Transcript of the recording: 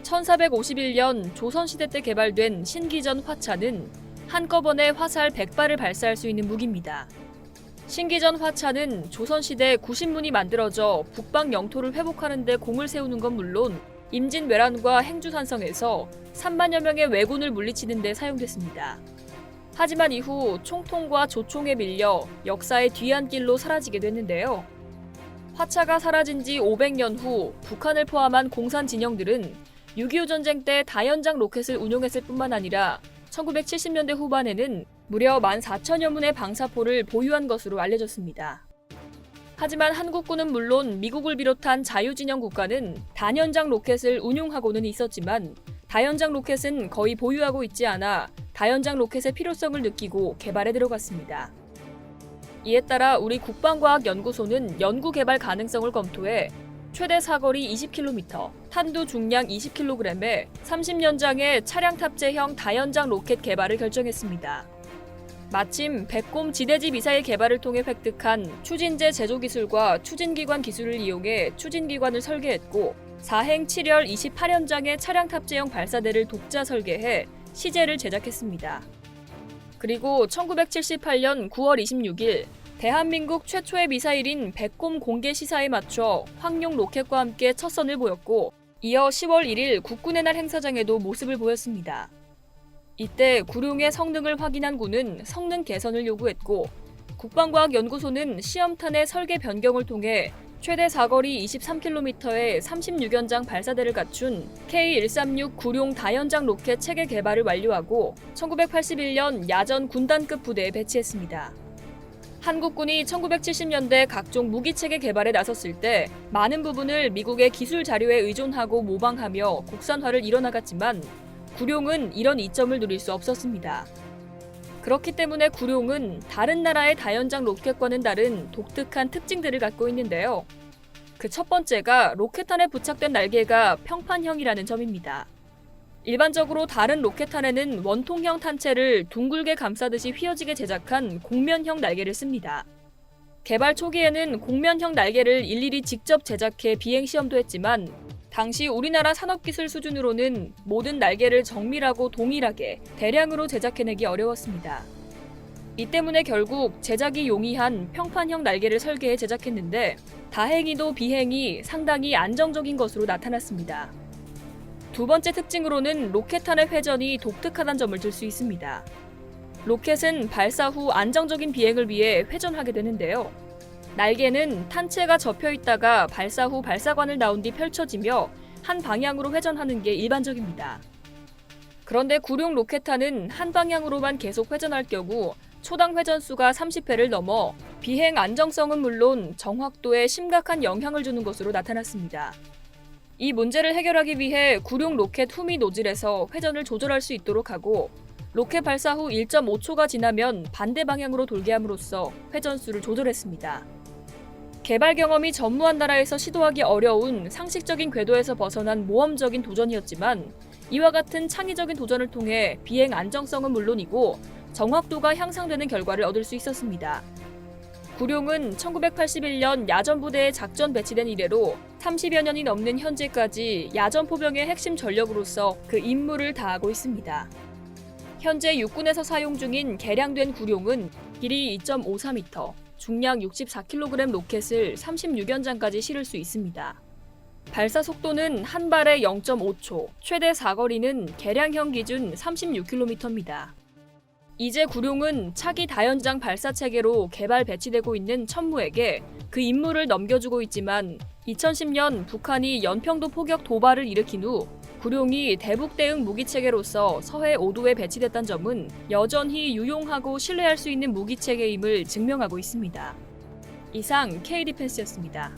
1451년 조선시대 때 개발된 신기전 화차는 한꺼번에 화살 100발을 발사할 수 있는 무기입니다. 신기전 화차는 조선시대 구신문이 만들어져 북방 영토를 회복하는 데 공을 세우는 건 물론 임진왜란과 행주산성에서 3만여 명의 왜군을 물리치는 데 사용됐습니다. 하지만 이후 총통과 조총에 밀려 역사의 뒤안길로 사라지게 됐는데요. 화차가 사라진 지 500년 후 북한을 포함한 공산 진영들은 6.25 전쟁 때 다연장 로켓을 운용했을 뿐만 아니라 1970년대 후반에는 무려 14,000여 문의 방사포를 보유한 것으로 알려졌습니다. 하지만 한국군은 물론 미국을 비롯한 자유진영 국가는 단연장 로켓을 운용하고는 있었지만 다연장 로켓은 거의 보유하고 있지 않아 다연장 로켓의 필요성을 느끼고 개발에 들어갔습니다. 이에 따라 우리 국방과학연구소는 연구 개발 가능성을 검토해 최대 사거리 20km, 탄두 중량 20kg의 30년장의 차량 탑재형 다연장 로켓 개발을 결정했습니다. 마침 백곰 지대지 미사일 개발을 통해 획득한 추진제 제조 기술과 추진기관 기술을 이용해 추진기관을 설계했고 4행 7열 28연장의 차량 탑재형 발사대를 독자 설계해 시제를 제작했습니다. 그리고 1978년 9월 26일 대한민국 최초의 미사일인 백곰 공개 시사에 맞춰 황룡 로켓과 함께 첫 선을 보였고 이어 10월 1일 국군의 날 행사장에도 모습을 보였습니다. 이때 구룡의 성능을 확인한 군은 성능 개선을 요구했고 국방과학연구소는 시험탄의 설계 변경을 통해 최대 사거리 23km의 36연장 발사대를 갖춘 K136 구룡 다연장 로켓 체계 개발을 완료하고 1981년 야전 군단급 부대에 배치했습니다. 한국군이 1970년대 각종 무기체계 개발에 나섰을 때 많은 부분을 미국의 기술 자료에 의존하고 모방하며 국산화를 이뤄나갔지만 구룡은 이런 이점을 누릴 수 없었습니다. 그렇기 때문에 구룡은 다른 나라의 다연장 로켓과는 다른 독특한 특징들을 갖고 있는데요. 그 첫 번째가 로켓탄에 부착된 날개가 평판형이라는 점입니다. 일반적으로 다른 로켓탄에는 원통형 탄체를 둥글게 감싸듯이 휘어지게 제작한 곡면형 날개를 씁니다. 개발 초기에는 곡면형 날개를 일일이 직접 제작해 비행 시험도 했지만 당시 우리나라 산업기술 수준으로는 모든 날개를 정밀하고 동일하게 대량으로 제작해내기 어려웠습니다. 이 때문에 결국 제작이 용이한 평판형 날개를 설계해 제작했는데 다행히도 비행이 상당히 안정적인 것으로 나타났습니다. 두 번째 특징으로는 로켓탄의 회전이 독특하다는 점을 들 수 있습니다. 로켓은 발사 후 안정적인 비행을 위해 회전하게 되는데요. 날개는 탄체가 접혀 있다가 발사 후 발사관을 나온 뒤 펼쳐지며 한 방향으로 회전하는 게 일반적입니다. 그런데 구룡 로켓탄은 한 방향으로만 계속 회전할 경우 초당 회전수가 30회를 넘어 비행 안정성은 물론 정확도에 심각한 영향을 주는 것으로 나타났습니다. 이 문제를 해결하기 위해 구룡 로켓 후미 노즐에서 회전을 조절할 수 있도록 하고 로켓 발사 후 1.5초가 지나면 반대 방향으로 돌게 함으로써 회전수를 조절했습니다. 개발 경험이 전무한 나라에서 시도하기 어려운 상식적인 궤도에서 벗어난 모험적인 도전이었지만 이와 같은 창의적인 도전을 통해 비행 안정성은 물론이고 정확도가 향상되는 결과를 얻을 수 있었습니다. 구룡은 1981년 야전부대에 작전 배치된 이래로 30여 년이 넘는 현재까지 야전포병의 핵심 전력으로서 그 임무를 다하고 있습니다. 현재 육군에서 사용 중인 개량된 구룡은 길이 2.54m, 중량 64kg 로켓을 36연장까지 실을 수 있습니다. 발사 속도는 한 발에 0.5초, 최대 사거리는 개량형 기준 36km입니다. 이제 구룡은 차기 다연장 발사 체계로 개발 배치되고 있는 천무에게 그 임무를 넘겨주고 있지만 2010년 북한이 연평도 포격 도발을 일으킨 후 구룡이 대북 대응 무기 체계로서 서해 5도에 배치됐다는 점은 여전히 유용하고 신뢰할 수 있는 무기 체계임을 증명하고 있습니다. 이상 K-디펜스였습니다.